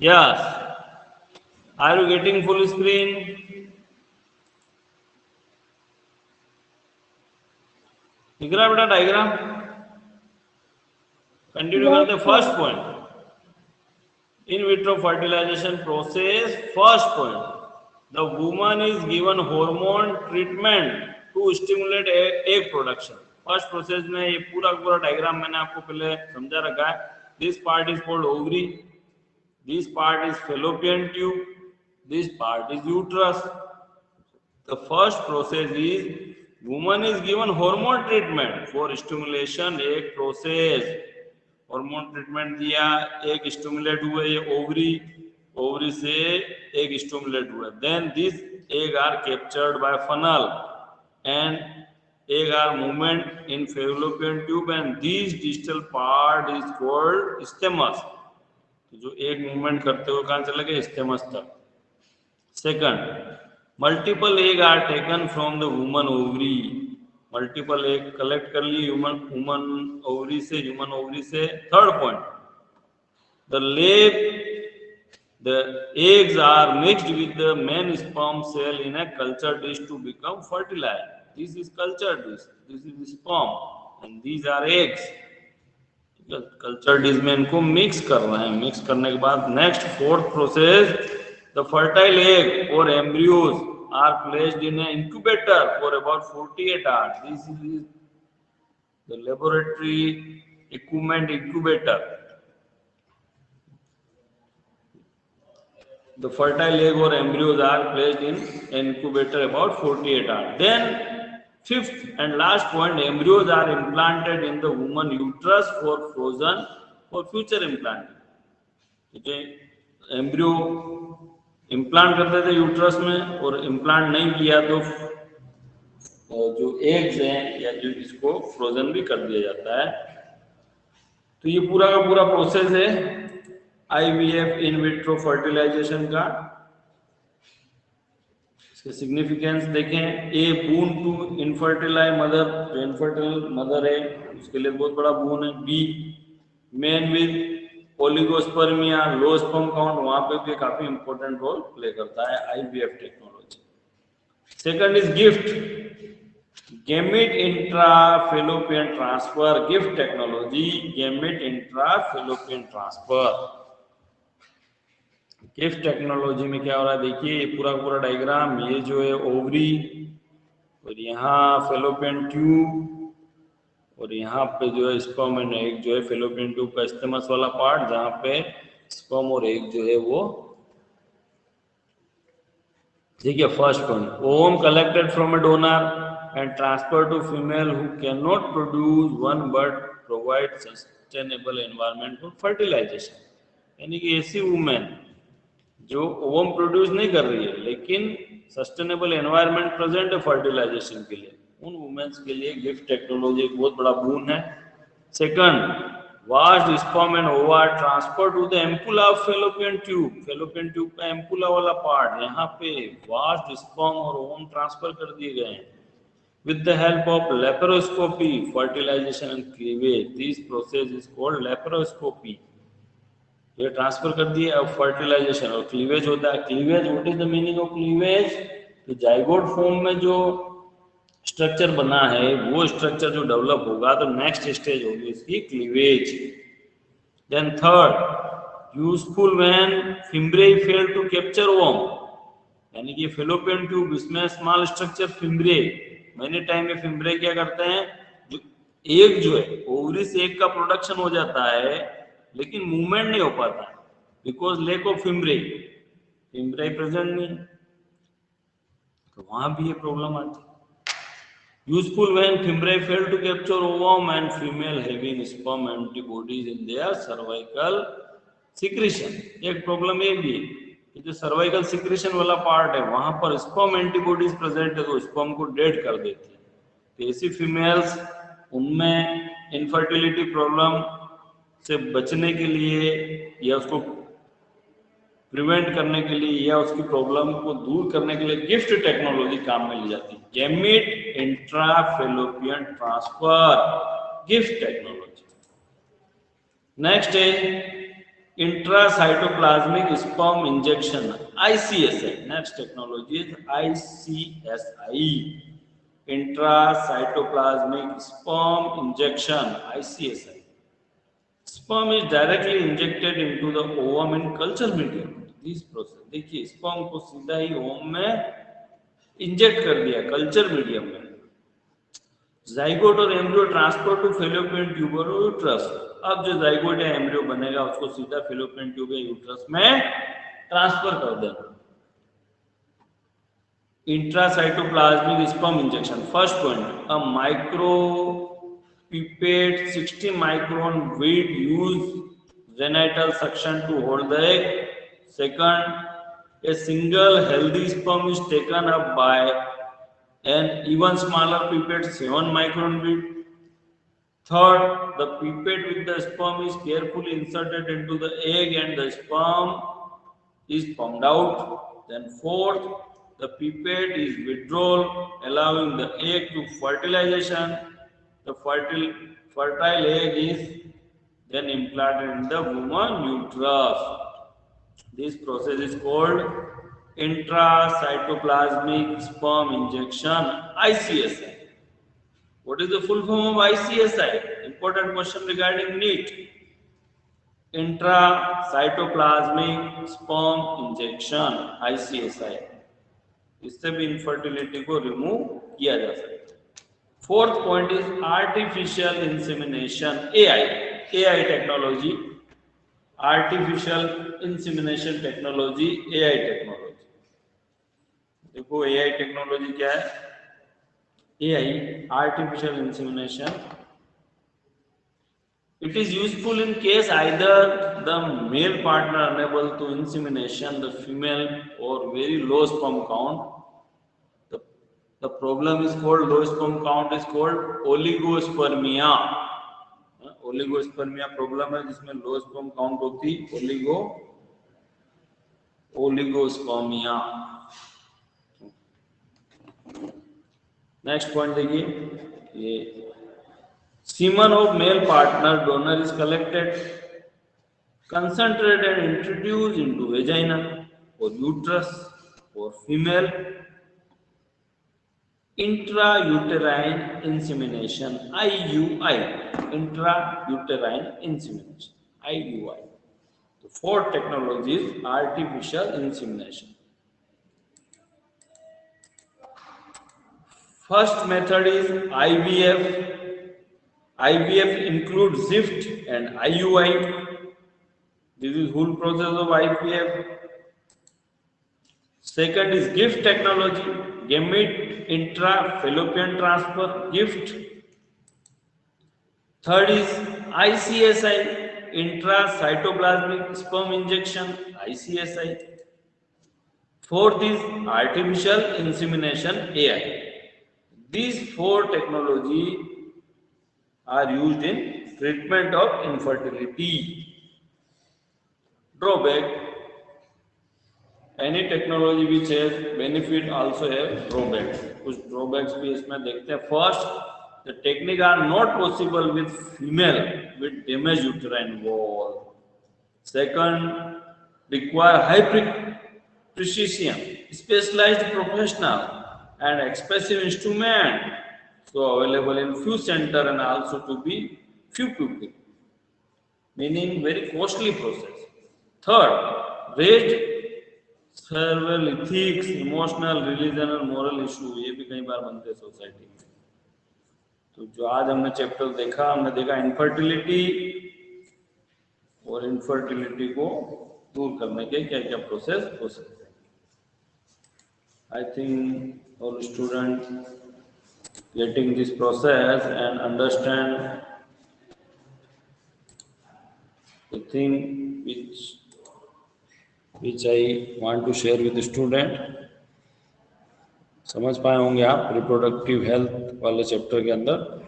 Yes. Are you getting full screen? दिख रहा है बेटा डायग्राम? कंटिन्यू करते हैं first point in vitro fertilization process. First point the woman is given hormone treatment to stimulate egg production. First process में ये पूरा पूरा डायग्राम मैंने आपको पहले समझा रखा है. This part is called ovary, this part is fallopian tube, this part is uterus. The first process is woman is given hormone treatment for stimulation egg process. Hormone treatment दिया, एग स्टिमुलेट हुए, ये ovary, ovary से egg stimulate हुए. Then this egg are captured by funnel and egg are movement in fallopian tube and this distal part is called isthmus. जो egg movement करते हुए कहाँ चले गए? स्टेमस तक. Second, multiple egg are taken from the woman ovary. Multiple egg collect कर ली human ovary से, ह्यूमन ओवरी से. Third point, the eggs are mixed with the main sperm cell in a culture dish to become fertilized. This is culture dish, this is sperm and these are eggs. Culture dish में इनको mix कर रहे हैं. Mix करने के बाद next fourth process, the fertile egg और embryos are placed in a incubator for about 48 hours. This is the laboratory equipment incubator. The fertile egg or embryos are placed in an incubator about 48 hours. Then fifth and last point, embryos are implanted in the woman uterus for frozen for future implanting. तो embryo implant करते थे uterus में और implant नहीं किया तो जो eggs हैं या जो इसको फ्रोजन भी कर दिया जाता है. तो ये पूरा का पूरा प्रोसेस है IVF इन विट्रो फर्टिलाइजेशन का. इसके सिग्निफिकेंस देखें. ए बून टू इनफर्टिलाइज मदर, जो इनफर्टिल मदर है उसके लिए बहुत बड़ा बून है. B, man with oligospermia, low sperm count, वहां पे भी काफी इंपॉर्टेंट रोल प्ले करता है IVF technology. Second is gift, gamete intrafallopian transfer. Gift technology, gamete intrafallopian transfer. Gift technology में क्या हो रहा है देखिए, ये पूरा पूरा डायग्राम. ये जो है ओवरी और यहाँ फेलोपियन ट्यूब और यहाँ पे जो है स्पर्म एंड एग जो है फेलोपियन ट्यूब का स्टेमस वाला पार्ट, जहाँ पे स्पर्म और एग जो है वो. देखिए first point, ovum collected from a donor and transfer to female who can not produce one but provide sustainable environment for fertilization. यानी कि ऐसी वुमेन जो ओवम प्रोड्यूस नहीं कर रही है लेकिन सस्टेनेबल एनवायरनमेंट प्रेजेंट है फर्टिलाइजेशन के लिए, उन वुमेन्स के लिए गिफ्ट टेक्नोलॉजी एक बहुत बड़ा बून है. Second, vast sperm and ova transfer to the ampulla of fallopian tube. Fallopian tube का एम्पुला वाला पार्ट, यहाँ पे वास्ट स्पर्म और ओवम ट्रांसफर कर दिए गए हैं with the help of laparoscopy, fertilization and cleavage. This process is called laparoscopy. ये ट्रांसफर कर दिए. अब फर्टिलाइजेशन और क्लीवेज होता है. Cleavage, what is the meaning of cleavage? तो जाइगोट फॉर्म में जो स्ट्रक्चर बना है वो स्ट्रक्चर जो डेवलप होगा तो नेक्स्ट स्टेज होगी इसकी cleavage. Then third, useful when fimbriae fail to capture ovum. यानी कि फेलोपियन ट्यूब, इसमें small structure fimbriae. Many time में फिम्ब्रे क्या करते हैं, जो एग जो है ओवरी से एग का प्रोडक्शन हो जाता है लेकिन मूवमेंट नहीं हो पाता है because lack of fimbriae. Fimbriae present नहीं, तो वहां भी ये प्रॉब्लम आती है. Useful when fimbriae fail to capture ovum and female having sperm antibodies in their cervical secretion. एक प्रॉब्लम ये भी है कि जो सर्वाइकल सिक्रीशन वाला पार्ट है वहां पर स्पर्म एंटीबॉडीज प्रेजेंट है तो स्पर्म को डेड कर देती है. तो ऐसी फीमेल्स, उनमें इनफर्टिलिटी प्रॉब्लम से बचने के लिए या उसको प्रिवेंट करने के लिए या उसकी प्रॉब्लम को दूर करने के लिए गिफ्ट टेक्नोलॉजी काम में ली जाती है. Gamete intrafallopian transfer, gift technology. Next है intracytoplasmic sperm injection, ICSI. Next technology is ICSI, intracytoplasmic sperm injection, ICSI. Sperm is directly injected into the ovum in culture medium. This process देखिए, sperm को सीधा ही ovum में inject कर दिया culture medium में. Zygote और embryo transfer to fallopian tube और uterus. अब जो जाइगोट या एम्ब्रियो बनेगा उसको सीधा फेलोपियन ट्यूब या यूट्रस में ट्रांसफर कर देना. Intracytoplasmic sperm injection. First point, a micro pipette 60 micron width use genital suction to hold the egg. Second, a single healthy sperm is taken up by an even smaller pipette 7 micron width. Third, the pipette with the sperm is carefully inserted into the egg and the sperm is pumped out. Then fourth, the pipette is withdrawn, allowing the egg to fertilization. The fertile egg is then implanted in the woman uterus. This process is called intracytoplasmic sperm injection, ICSI. What is the full form of ICSI? Important question regarding NEET. Intracytoplasmic sperm injection, ICSI. इससे भी infertility को remove किया जा सकता है. Fourth point is artificial insemination, AI. AI technology, artificial insemination technology, AI technology. देखो AI technology क्या है? AI, artificial insemination. It is useful in case either the male partner unable to insemination the female or very low sperm count. The problem is called low sperm count is called oligospermia. Oligospermia problem है जिसमें low sperm count होती oligospermia. Next point देखिए, ये semen of male partner donor is collected, concentrated and introduced into vagina or uterus or female. Intrauterine insemination, IUI. Intrauterine insemination, IUI. The fourth technology is artificial insemination. First method is IVF. IVF includes ZIFT and IUI. This is whole process of IVF. Second is GIFT technology, gamete intra-fallopian transfer, GIFT. Third is ICSI, intracytoplasmic sperm injection, ICSI. Fourth is artificial insemination, AI. These four technologies are used in treatment of infertility. Drawback: any technology which has benefit also have drawbacks. कुछ drawbacks भी इसमें देखते हैं. First, the technique are not possible with female with damaged uterine wall. Second, require high precision, specialized professional and expensive instrument. So available in few center and also to be few people, meaning very costly process. Third, raised several ethics, emotional, religion और moral issue, ये भी कई बार बनते हैं society में. तो जो आज हमने चैप्टर देखा, हमने देखा इनफर्टिलिटी और इनफर्टिलिटी को दूर करने के क्या क्या प्रोसेस हो सकते हैं. I think all student getting this process and understand the thing which I want to share with the student. समझ पाए होंगे आप रिप्रोडक्टिव हेल्थ वाले चैप्टर के अंदर.